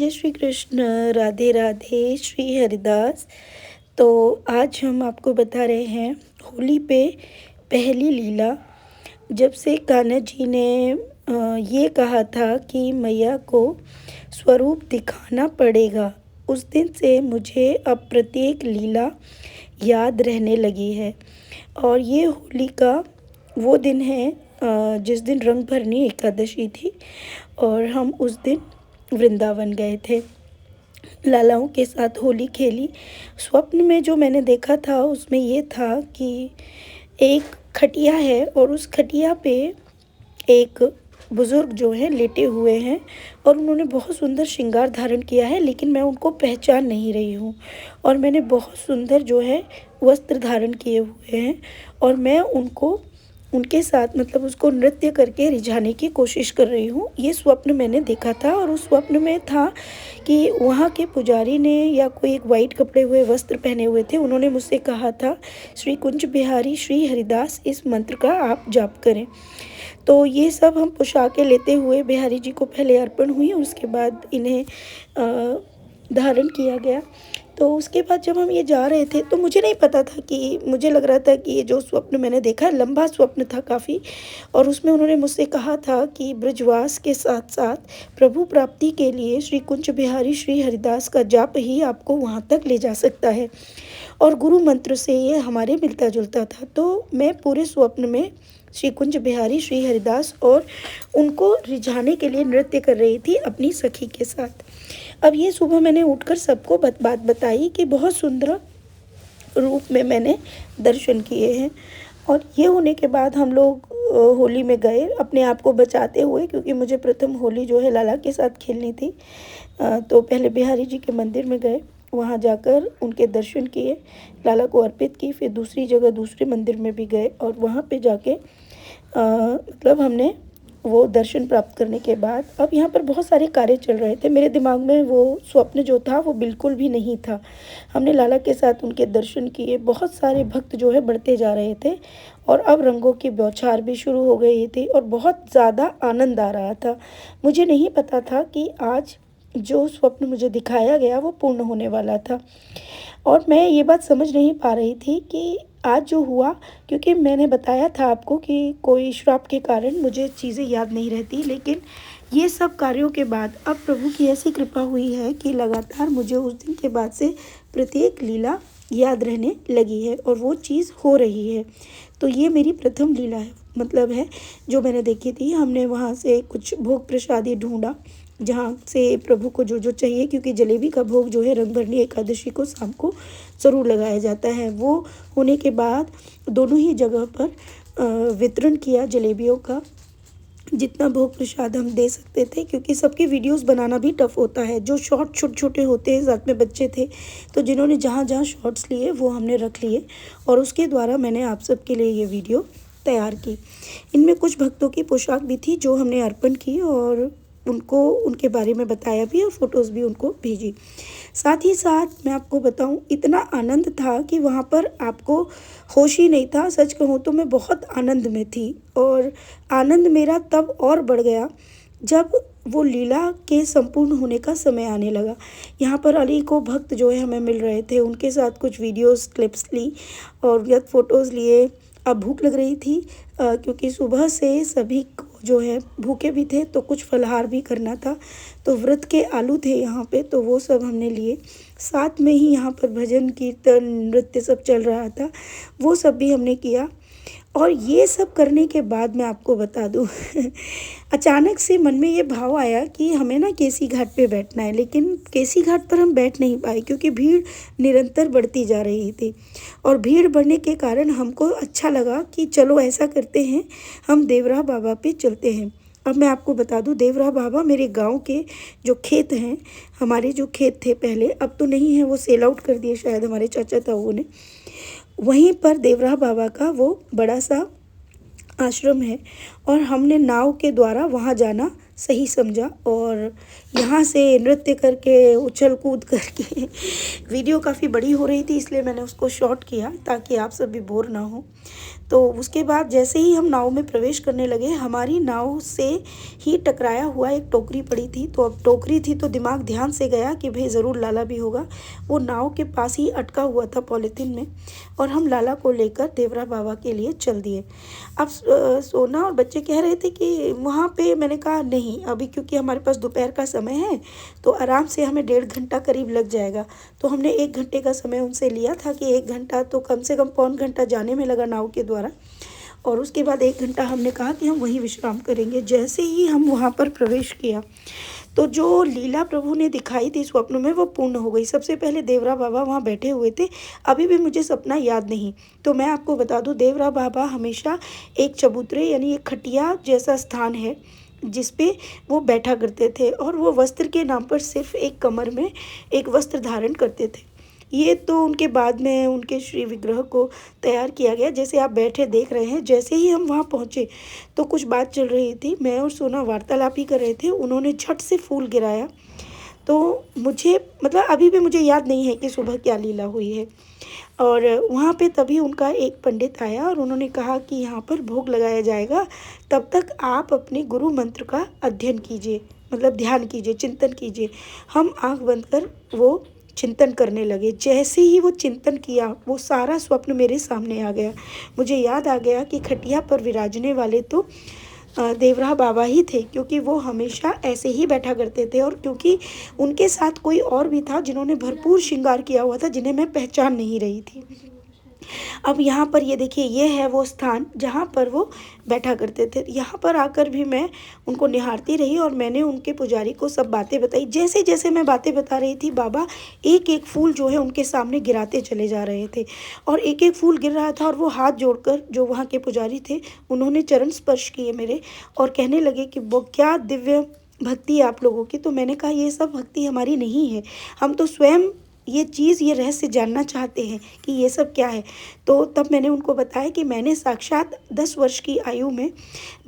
जय श्री कृष्ण। राधे राधे। श्री हरिदास। तो आज हम आपको बता रहे हैं होली पे पहली लीला। जब से कान्हा जी ने ये कहा था कि मैया को स्वरूप दिखाना पड़ेगा, उस दिन से मुझे अब प्रत्येक लीला याद रहने लगी है। और ये होली का वो दिन है जिस दिन रंग भरनी एकादशी थी और हम उस दिन वृंदावन गए थे, लालाओं के साथ होली खेली। स्वप्न में जो मैंने देखा था उसमें ये था कि एक खटिया है और उस खटिया पे एक बुज़ुर्ग जो है लेटे हुए हैं और उन्होंने बहुत सुंदर श्रृंगार धारण किया है, लेकिन मैं उनको पहचान नहीं रही हूँ। और मैंने बहुत सुंदर जो है वस्त्र धारण किए हुए हैं और मैं उनको उनके साथ मतलब उसको नृत्य करके रिझाने की कोशिश कर रही हूँ। ये स्वप्न मैंने देखा था और उस स्वप्न में था कि वहाँ के पुजारी ने या कोई एक वाइट कपड़े हुए वस्त्र पहने हुए थे, उन्होंने मुझसे कहा था श्री कुंज बिहारी श्री हरिदास इस मंत्र का आप जाप करें। तो ये सब हम पोशाकें लेते हुए बिहारी जी को पहले अर्पण हुई, उसके बाद इन्हें धारण किया गया। तो उसके बाद जब हम ये जा रहे थे तो मुझे नहीं पता था कि, मुझे लग रहा था कि ये जो स्वप्न मैंने देखा है लंबा स्वप्न था काफ़ी, और उसमें उन्होंने मुझसे कहा था कि ब्रजवास के साथ साथ प्रभु प्राप्ति के लिए श्री कुंज बिहारी श्री हरिदास का जाप ही आपको वहाँ तक ले जा सकता है। और गुरु मंत्र से ये हमारे मिलता जुलता था। तो मैं पूरे स्वप्न में श्री कुंज बिहारी श्री हरिदास और उनको रिझाने के लिए नृत्य कर रही थी अपनी सखी के साथ। अब ये सुबह मैंने उठकर सबको बात बताई कि बहुत सुंदर रूप में मैंने दर्शन किए हैं। और ये होने के बाद हम लोग होली में गए अपने आप को बचाते हुए, क्योंकि मुझे प्रथम होली जो है लाला के साथ खेलनी थी। तो पहले बिहारी जी के मंदिर में गए, वहाँ जाकर उनके दर्शन किए, लाला को अर्पित की। फिर दूसरी जगह दूसरे मंदिर में भी गए और वहाँ पे जाके मतलब हमने वो दर्शन प्राप्त करने के बाद अब यहाँ पर बहुत सारे कार्य चल रहे थे। मेरे दिमाग में वो स्वप्न जो था वो बिल्कुल भी नहीं था। हमने लाला के साथ उनके दर्शन किए, बहुत सारे भक्त जो है बढ़ते जा रहे थे और अब रंगों की बौछार भी शुरू हो गई थी और बहुत ज़्यादा आनंद आ रहा था। मुझे नहीं पता था कि आज जो स्वप्न मुझे दिखाया गया वो पूर्ण होने वाला था। और मैं ये बात समझ नहीं पा रही थी कि आज जो हुआ, क्योंकि मैंने बताया था आपको कि कोई श्राप के कारण मुझे चीज़ें याद नहीं रहती, लेकिन ये सब कार्यों के बाद अब प्रभु की ऐसी कृपा हुई है कि लगातार मुझे उस दिन के बाद से प्रत्येक लीला याद रहने लगी है और वो चीज़ हो रही है। तो ये मेरी प्रथम लीला है, मतलब है जो मैंने देखी थी। हमने वहाँ से कुछ भोग प्रसादी ढूंढा जहाँ से प्रभु को जो जो चाहिए, क्योंकि जलेबी का भोग जो है रंगभरनी एकादशी को शाम को ज़रूर लगाया जाता है। वो होने के बाद दोनों ही जगह पर वितरण किया जलेबियों का, जितना भोग प्रसाद हम दे सकते थे, क्योंकि सबकी वीडियोस बनाना भी टफ़ होता है। जो शॉर्ट छोटे छोटे होते हैं, साथ में बच्चे थे, तो जिन्होंने जहाँ जहाँ शॉर्ट्स लिए वो हमने रख लिए और उसके द्वारा मैंने आप सबके लिए ये वीडियो तैयार की। इनमें कुछ भक्तों की पोशाक भी थी जो हमने अर्पण की और उनको उनके बारे में बताया भी और फ़ोटोज़ भी उनको भेजी। साथ ही साथ मैं आपको बताऊं, इतना आनंद था कि वहाँ पर आपको होश ही नहीं था। सच कहूँ तो मैं बहुत आनंद में थी और आनंद मेरा तब और बढ़ गया जब वो लीला के संपूर्ण होने का समय आने लगा। यहाँ पर अली को भक्त जो है हमें मिल रहे थे, उनके साथ कुछ वीडियोस क्लिप्स ली और व्यक्त फ़ोटोज़ लिए। अब भूख लग रही थी क्योंकि सुबह से सभी को जो है भूखे भी थे, तो कुछ फलाहार भी करना था। तो व्रत के आलू थे यहाँ पे, तो वो सब हमने लिए। साथ में ही यहाँ पर भजन कीर्तन नृत्य सब चल रहा था, वो सब भी हमने किया। और ये सब करने के बाद मैं आपको बता दूँ अचानक से मन में ये भाव आया कि हमें ना केसी घाट पे बैठना है, लेकिन केसी घाट पर हम बैठ नहीं पाए क्योंकि भीड़ निरंतर बढ़ती जा रही थी। और भीड़ बढ़ने के कारण हमको अच्छा लगा कि चलो ऐसा करते हैं, हम देवरा बाबा पे चलते हैं। अब मैं आपको बता दूं, देवरा बाबा मेरे गांव के जो खेत हैं, हमारे जो खेत थे पहले, अब तो नहीं है, वो सेल आउट कर दिए शायद हमारे चाचा ताऊ ने। वहीं पर देवरा बाबा का वो बड़ा सा आश्रम है और हमने नाव के द्वारा वहाँ जाना सही समझा। और यहाँ से नृत्य करके उछल कूद करके वीडियो काफ़ी बड़ी हो रही थी, इसलिए मैंने उसको शॉर्ट किया ताकि आप सब भी बोर ना हो। तो उसके बाद जैसे ही हम नाव में प्रवेश करने लगे, हमारी नाव से ही टकराया हुआ एक टोकरी पड़ी थी। तो अब टोकरी थी तो दिमाग ध्यान से गया कि भाई ज़रूर लाला भी होगा। वो नाव के पास ही अटका हुआ था पॉलीथीन में, और हम लाला को लेकर देवरा बाबा के लिए चल दिए। अब सोना और बच्चे कह रहे थे कि वहाँ पे, मैंने कहा नहीं अभी, क्योंकि हमारे पास दोपहर का समय है तो आराम से हमें 1.5 घंटा करीब लग जाएगा। तो हमने 1 घंटे का समय उनसे लिया था कि 1 घंटा तो कम से कम पौन घंटा जाने में लगा नाव के द्वारा, और उसके बाद 1 घंटा हमने कहा कि हम वहीं विश्राम करेंगे। जैसे ही हम वहाँ पर प्रवेश किया तो जो लीला प्रभु ने दिखाई थी स्वप्न में वो पूर्ण हो गई। सबसे पहले देवरा बाबा वहाँ बैठे हुए थे, अभी भी मुझे सपना याद नहीं। तो मैं आपको बता दूँ, देवरा बाबा हमेशा एक चबूतरे यानी एक खटिया जैसा स्थान है जिस पे वो बैठा करते थे, और वो वस्त्र के नाम पर सिर्फ एक कमर में एक वस्त्र धारण करते थे। ये तो उनके बाद में उनके श्री विग्रह को तैयार किया गया, जैसे आप बैठे देख रहे हैं। जैसे ही हम वहाँ पहुँचे तो कुछ बात चल रही थी, मैं और सोना वार्तालाप ही कर रहे थे, उन्होंने झट से फूल गिराया। तो मुझे मतलब अभी भी मुझे याद नहीं है कि सुबह क्या लीला हुई है। और वहाँ पे तभी उनका एक पंडित आया और उन्होंने कहा कि यहाँ पर भोग लगाया जाएगा, तब तक आप अपने गुरु मंत्र का अध्ययन कीजिए, मतलब ध्यान कीजिए, चिंतन कीजिए। हम आँख बंद कर वो चिंतन करने लगे। जैसे ही वो चिंतन किया, वो सारा स्वप्न मेरे सामने आ गया। मुझे याद आ गया कि खटिया पर विराजने वाले तो देवरा बाबा ही थे, क्योंकि वो हमेशा ऐसे ही बैठा करते थे, और क्योंकि उनके साथ कोई और भी था जिन्होंने भरपूर श्रृंगार किया हुआ था, जिन्हें मैं पहचान नहीं रही थी। अब यहाँ पर ये देखिए, ये है वो स्थान जहाँ पर वो बैठा करते थे। यहाँ पर आकर भी मैं उनको निहारती रही और मैंने उनके पुजारी को सब बातें बताई। जैसे जैसे मैं बातें बता रही थी, बाबा एक एक फूल जो है उनके सामने गिराते चले जा रहे थे, और एक एक फूल गिर रहा था, और वो हाथ जोड़कर, जो वहाँ के पुजारी थे, उन्होंने चरण स्पर्श किए मेरे और कहने लगे कि वो क्या दिव्य भक्ति है आप लोगों की। तो मैंने कहा ये सब भक्ति हमारी नहीं है, हम तो स्वयं ये चीज़, ये रहस्य जानना चाहते हैं कि ये सब क्या है। तो तब मैंने उनको बताया कि मैंने साक्षात 10 वर्ष की आयु में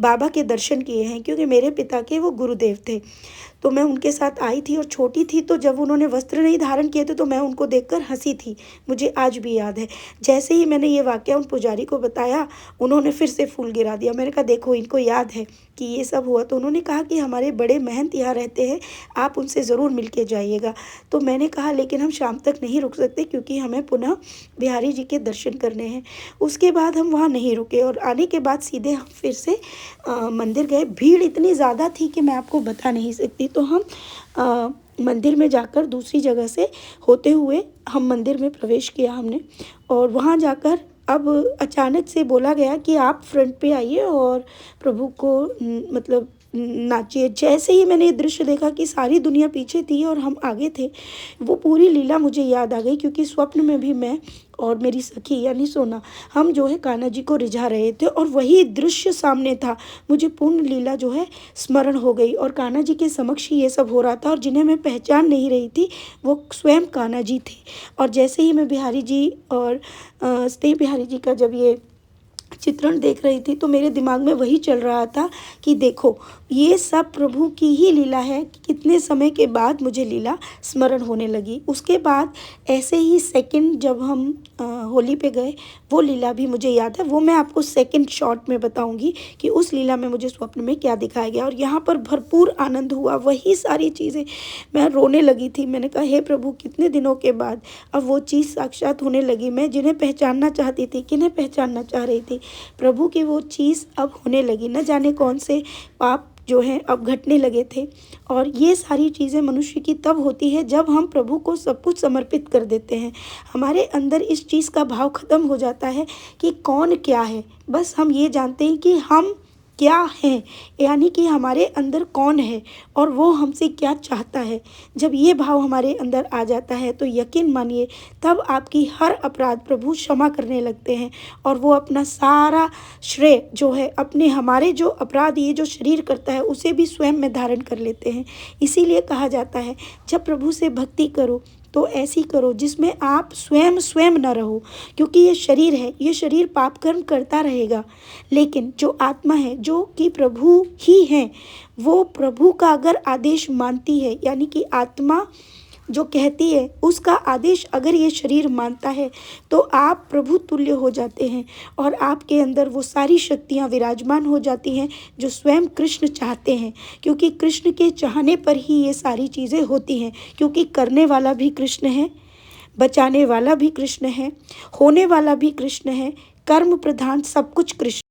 बाबा के दर्शन किए हैं, क्योंकि मेरे पिता के वो गुरुदेव थे। तो मैं उनके साथ आई थी और छोटी थी, तो जब उन्होंने वस्त्र नहीं धारण किए थे तो मैं उनको देखकर हंसी थी, मुझे आज भी याद है। जैसे ही मैंने ये वाक़या उन पुजारी को बताया, उन्होंने फिर से फूल गिरा दिया। मैंने कहा देखो इनको याद है कि ये सब हुआ। तो उन्होंने कहा कि हमारे बड़े महंत यहाँ रहते हैं, आप उनसे ज़रूर मिल के जाइएगा। तो मैंने कहा लेकिन हम शाम तक नहीं रुक सकते, क्योंकि हमें पुनः बिहारी जी के दर्शन करने हैं। उसके बाद हम वहाँ नहीं रुके, और आने के बाद सीधे हम फिर से मंदिर गए। भीड़ इतनी ज़्यादा थी कि मैं आपको बता नहीं सकती। तो हम मंदिर में जाकर दूसरी जगह से होते हुए हम मंदिर में प्रवेश किया हमने, और वहाँ जाकर अब अचानक से बोला गया कि आप फ्रंट पे आइए और प्रभु को मतलब नाचिए। जैसे ही मैंने ये दृश्य देखा कि सारी दुनिया पीछे थी और हम आगे थे, वो पूरी लीला मुझे याद आ गई, क्योंकि स्वप्न में भी मैं और मेरी सखी यानी सोना, हम जो है कान्हा जी को रिझा रहे थे, और वही दृश्य सामने था। मुझे पूर्ण लीला जो है स्मरण हो गई, और कान्हा जी के समक्ष ही ये सब हो रहा था, और जिन्हें मैं पहचान नहीं रही थी वो स्वयं कान्हा जी थे। और जैसे ही मैं बिहारी जी और स्नेह बिहारी जी का जब ये चित्रण देख रही थी, तो मेरे दिमाग में वही चल रहा था कि देखो ये सब प्रभु की ही लीला है। कि कितने समय के बाद मुझे लीला स्मरण होने लगी। उसके बाद ऐसे ही सेकंड जब हम होली पे गए, वो लीला भी मुझे याद है। वो मैं आपको सेकंड शॉट में बताऊंगी कि उस लीला में मुझे स्वप्न में क्या दिखाया गया, और यहाँ पर भरपूर आनंद हुआ। वही सारी चीज़ें, मैं रोने लगी थी। मैंने कहा हे प्रभु, कितने दिनों के बाद अब वो चीज़ साक्षात होने लगी। मैं जिन्हें पहचानना चाहती थी, किन्हें पहचानना चाह रही थी, प्रभु की वो चीज़ अब होने लगी। न जाने कौन से पाप जो हैं अब घटने लगे थे। और ये सारी चीज़ें मनुष्य की तब होती है जब हम प्रभु को सब कुछ समर्पित कर देते हैं। हमारे अंदर इस चीज़ का भाव ख़त्म हो जाता है कि कौन क्या है, बस हम ये जानते हैं कि हम क्या हैं, यानी कि हमारे अंदर कौन है और वो हमसे क्या चाहता है। जब ये भाव हमारे अंदर आ जाता है तो यकीन मानिए तब आपकी हर अपराध प्रभु क्षमा करने लगते हैं, और वो अपना सारा श्रेय जो है अपने, हमारे जो अपराध ये जो शरीर करता है उसे भी स्वयं में धारण कर लेते हैं। इसीलिए कहा जाता है जब प्रभु से भक्ति करो तो ऐसी करो जिसमें आप स्वयं स्वयं न रहो, क्योंकि ये शरीर है, ये शरीर पाप कर्म करता रहेगा। लेकिन जो आत्मा है, जो कि प्रभु ही है, वो प्रभु का अगर आदेश मानती है, यानी कि आत्मा जो कहती है उसका आदेश अगर ये शरीर मानता है तो आप प्रभु तुल्य हो जाते हैं और आपके अंदर वो सारी शक्तियाँ विराजमान हो जाती हैं जो स्वयं कृष्ण चाहते हैं, क्योंकि कृष्ण के चाहने पर ही ये सारी चीज़ें होती हैं, क्योंकि करने वाला भी कृष्ण है, बचाने वाला भी कृष्ण है, होने वाला भी कृष्ण है, कर्म प्रधान सब कुछ कृष्ण।